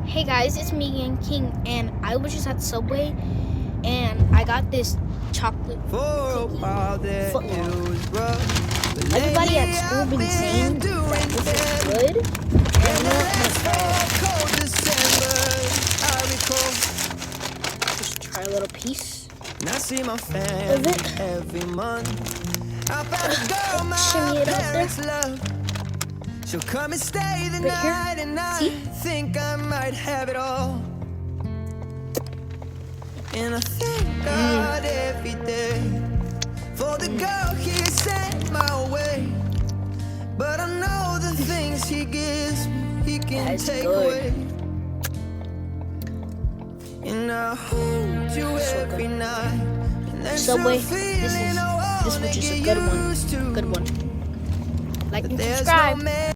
Hey guys, it's me and King, and I was just at Subway, and I got this chocolate cookie footlong. Everybody at school been saying that this is good, and you know what? I'm gonna try it. Just try a little piece of it. every month. Shimmy it out there. She'll come and stay the Right here. night, and I See? think I might have it all. And I thank God every day for the girl He sent my way. But I know the things He gives me, He can That's take good. away. And I hold you every night. And there's Subway, a feeling I this was wanna just a get good one. used to. Good one. Like and There's no subscribe. man